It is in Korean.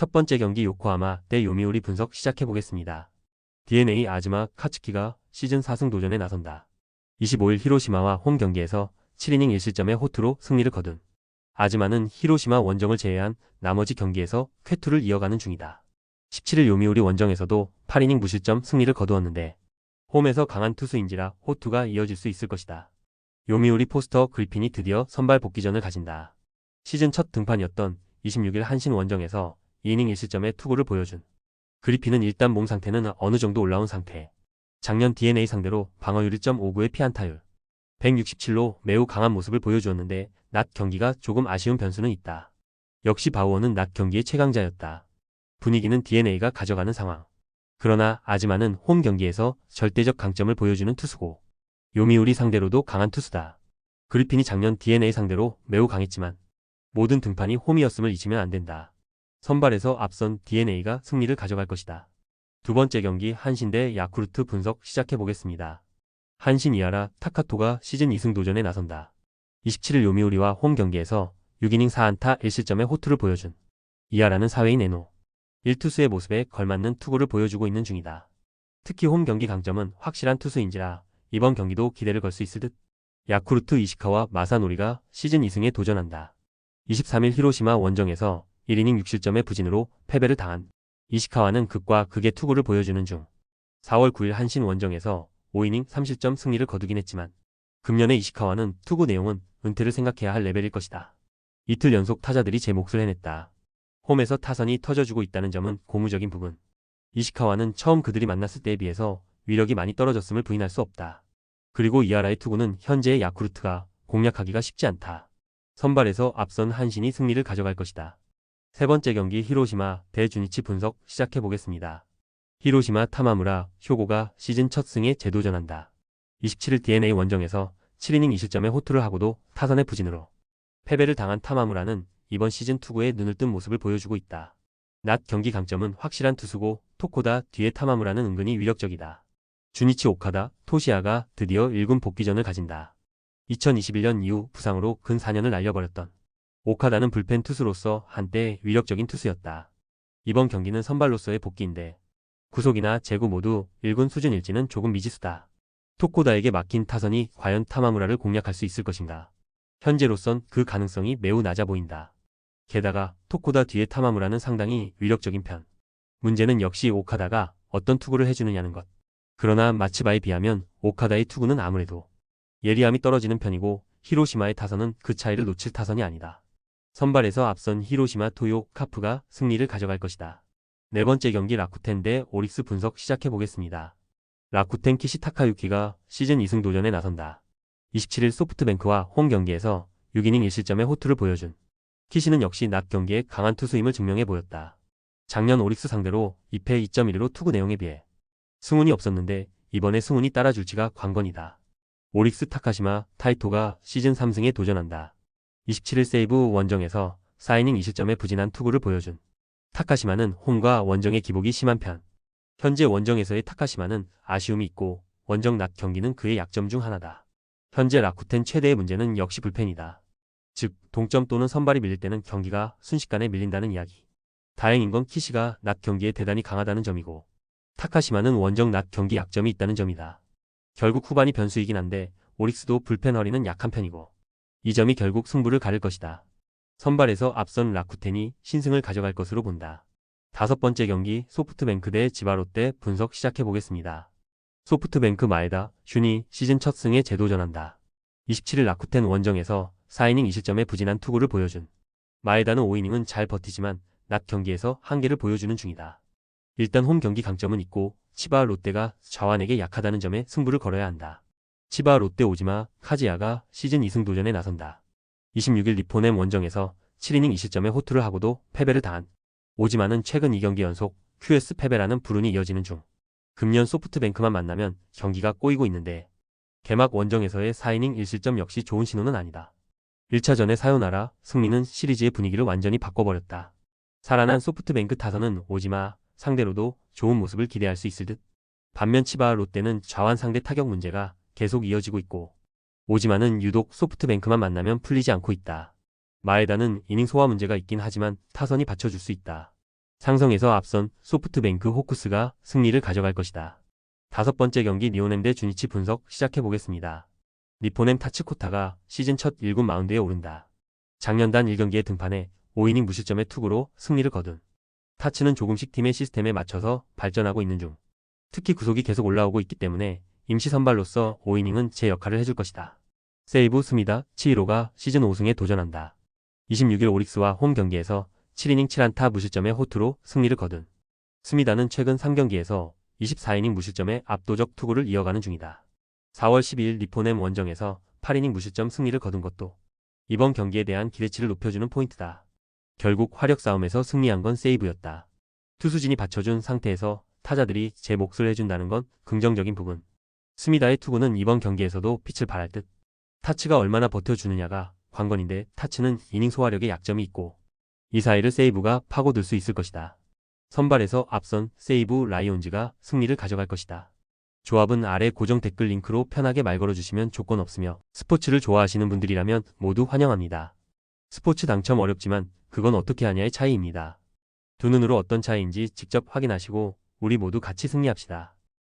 첫 번째 경기 요코하마 대 요미우리 분석 시작해보겠습니다. DNA 아즈마 카츠키가 시즌 4승 도전에 나선다. 25일 히로시마와 홈 경기에서 7이닝 1실점의 호투로 승리를 거둔 아즈마는 히로시마 원정을 제외한 나머지 경기에서 쾌투를 이어가는 중이다. 17일 요미우리 원정에서도 8이닝 무실점 승리를 거두었는데 홈에서 강한 투수인지라 호투가 이어질 수 있을 것이다. 요미우리 포스터 그리핀이 드디어 선발 복귀전을 가진다. 시즌 첫 등판이었던 26일 한신 원정에서 2이닝 1실점의 투구를 보여준 그리핀은 일단 몸 상태는 어느 정도 올라온 상태. 작년 DNA 상대로 방어율 1.59의 피안타율 167로 매우 강한 모습을 보여주었는데 낮 경기가 조금 아쉬운 변수는 있다. 역시 바우어는 낮 경기의 최강자였다. 분위기는 DNA가 가져가는 상황. 그러나 아즈마는 홈 경기에서 절대적 강점을 보여주는 투수고 요미우리 상대로도 강한 투수다. 그리핀이 작년 DNA 상대로 매우 강했지만 모든 등판이 홈이었음을 잊으면 안 된다. 선발에서 앞선 DNA가 승리를 가져갈 것이다. 두 번째 경기 한신 대 야쿠르트 분석 시작해보겠습니다. 한신 이하라 타카토가 시즌 2승 도전에 나선다. 27일 요미우리와 홈 경기에서 6이닝 4안타 1실점의 호투를 보여준 이하라는 4회인 에노 1투수의 모습에 걸맞는 투구를 보여주고 있는 중이다. 특히 홈 경기 강점은 확실한 투수인지라 이번 경기도 기대를 걸 수 있을 듯. 야쿠르트 이시카와 마사노리가 시즌 2승에 도전한다. 23일 히로시마 원정에서 1이닝 6실점의 부진으로 패배를 당한 이시카와는 극과 극의 투구를 보여주는 중 4월 9일 한신 원정에서 5이닝 3실점 승리를 거두긴 했지만 금년의 이시카와는 투구 내용은 은퇴를 생각해야 할 레벨일 것이다. 이틀 연속 타자들이 제 몫을 해냈다. 홈에서 타선이 터져주고 있다는 점은 고무적인 부분. 이시카와는 처음 그들이 만났을 때에 비해서 위력이 많이 떨어졌음을 부인할 수 없다. 그리고 이하라의 투구는 현재의 야쿠르트가 공략하기가 쉽지 않다. 선발에서 앞선 한신이 승리를 가져갈 것이다. 세 번째 경기 히로시마 대 주니치 분석 시작해보겠습니다. 히로시마 타마무라 효고가 시즌 첫 승에 재도전한다. 27일 DNA 원정에서 7이닝 2실점의 호투를 하고도 타선의 부진으로 패배를 당한 타마무라는 이번 시즌 투구에 눈을 뜬 모습을 보여주고 있다. 낮 경기 강점은 확실한 투수고 토코다 뒤에 타마무라는 은근히 위력적이다. 주니치 오카다, 토시아가 드디어 1군 복귀전을 가진다. 2021년 이후 부상으로 근 4년을 날려버렸던 오카다는 불펜 투수로서 한때 위력적인 투수였다. 이번 경기는 선발로서의 복귀인데 구속이나 제구 모두 1군 수준일지는 조금 미지수다. 토코다에게 맡긴 타선이 과연 타마무라를 공략할 수 있을 것인가. 현재로선 그 가능성이 매우 낮아 보인다. 게다가 토코다 뒤에 타마무라는 상당히 위력적인 편. 문제는 역시 오카다가 어떤 투구를 해주느냐는 것. 그러나 마츠바에 비하면 오카다의 투구는 아무래도 예리함이 떨어지는 편이고 히로시마의 타선은 그 차이를 놓칠 타선이 아니다. 선발에서 앞선 히로시마 토요 카프가 승리를 가져갈 것이다. 네 번째 경기 라쿠텐 대 오릭스 분석 시작해보겠습니다. 라쿠텐 키시 타카유키가 시즌 2승 도전에 나선다. 27일 소프트뱅크와 홈 경기에서 6이닝 1실점의 호투를 보여준 키시는 역시 낮 경기에 강한 투수임을 증명해 보였다. 작년 오릭스 상대로 2패 2.1로 투구 내용에 비해 승운이 없었는데 이번에 승운이 따라줄지가 관건이다. 오릭스 타카시마 타이토가 시즌 3승에 도전한다. 27일 세이브 원정에서 4이닝 2실점의 부진한 투구를 보여준 타카시마는 홈과 원정의 기복이 심한 편. 현재 원정에서의 타카시마는 아쉬움이 있고 원정 낮 경기는 그의 약점 중 하나다. 현재 라쿠텐 최대의 문제는 역시 불펜이다. 즉 동점 또는 선발이 밀릴 때는 경기가 순식간에 밀린다는 이야기. 다행인 건 키시가 낮 경기에 대단히 강하다는 점이고 타카시마는 원정 낮 경기 약점이 있다는 점이다. 결국 후반이 변수이긴 한데 오릭스도 불펜 허리는 약한 편이고 이 점이 결국 승부를 가를 것이다. 선발에서 앞선 라쿠텐이 신승을 가져갈 것으로 본다. 다섯 번째 경기 소프트뱅크 대 지바롯데 분석 시작해보겠습니다. 소프트뱅크 마에다 슌이 시즌 첫 승에 재도전한다. 27일 라쿠텐 원정에서 4이닝 2실점의 부진한 투구를 보여준 마에다는 5이닝은 잘 버티지만 낮 경기에서 한계를 보여주는 중이다. 일단 홈 경기 강점은 있고 치바 롯데가 좌완에게 약하다는 점에 승부를 걸어야 한다. 치바 롯데 오지마 카즈야가 시즌 2승 도전에 나선다. 26일 니포넴 원정에서 7이닝 2실점의 호투를 하고도 패배를 당한 오지마는 최근 2경기 연속 QS 패배라는 불운이 이어지는 중 금년 소프트뱅크만 만나면 경기가 꼬이고 있는데 개막 원정에서의 4이닝 1실점 역시 좋은 신호는 아니다. 1차전의 사요나라 승리는 시리즈의 분위기를 완전히 바꿔버렸다. 살아난 소프트뱅크 타선은 오지마 상대로도 좋은 모습을 기대할 수 있을 듯. 반면 치바 롯데는 좌완 상대 타격 문제가 계속 이어지고 있고 오지마는 유독 소프트뱅크만 만나면 풀리지 않고 있다. 마에다는 이닝 소화 문제가 있긴 하지만 타선이 받쳐줄 수 있다. 상성에서 앞선 소프트뱅크 호크스가 승리를 가져갈 것이다. 다섯 번째 경기 니오넴 대 주니치 분석 시작해보겠습니다. 니포넴 타츠코타가 시즌 첫 1군 마운드에 오른다. 작년 단 1경기에 등판해 5이닝 무실점의 투구로 승리를 거둔. 타츠는 조금씩 팀의 시스템에 맞춰서 발전하고 있는 중. 특히 구속이 계속 올라오고 있기 때문에 임시 선발로서 5이닝은 제 역할을 해줄 것이다. 세이브 스미다 치히로가 시즌 5승에 도전한다. 26일 오릭스와 홈 경기에서 7이닝 7안타 무실점의 호투로 승리를 거둔. 스미다는 최근 3경기에서 24이닝 무실점의 압도적 투구를 이어가는 중이다. 4월 12일 니포넴 원정에서 8이닝 무실점 승리를 거둔 것도 이번 경기에 대한 기대치를 높여주는 포인트다. 결국 화력 싸움에서 승리한 건 세이브였다. 투수진이 받쳐준 상태에서 타자들이 제 몫을 해준다는 건 긍정적인 부분. 스미다의 투구는 이번 경기에서도 빛을 발할 듯. 타츠가 얼마나 버텨주느냐가 관건인데 타츠는 이닝 소화력에 약점이 있고 이 사이를 세이브가 파고들 수 있을 것이다. 선발에서 앞선 세이브 라이온즈가 승리를 가져갈 것이다. 조합은 아래 고정 댓글 링크로 편하게 말 걸어주시면 조건 없으며 스포츠를 좋아하시는 분들이라면 모두 환영합니다. 스포츠 당첨 어렵지만 그건 어떻게 하냐의 차이입니다. 두 눈으로 어떤 차이인지 직접 확인하시고 우리 모두 같이 승리합시다.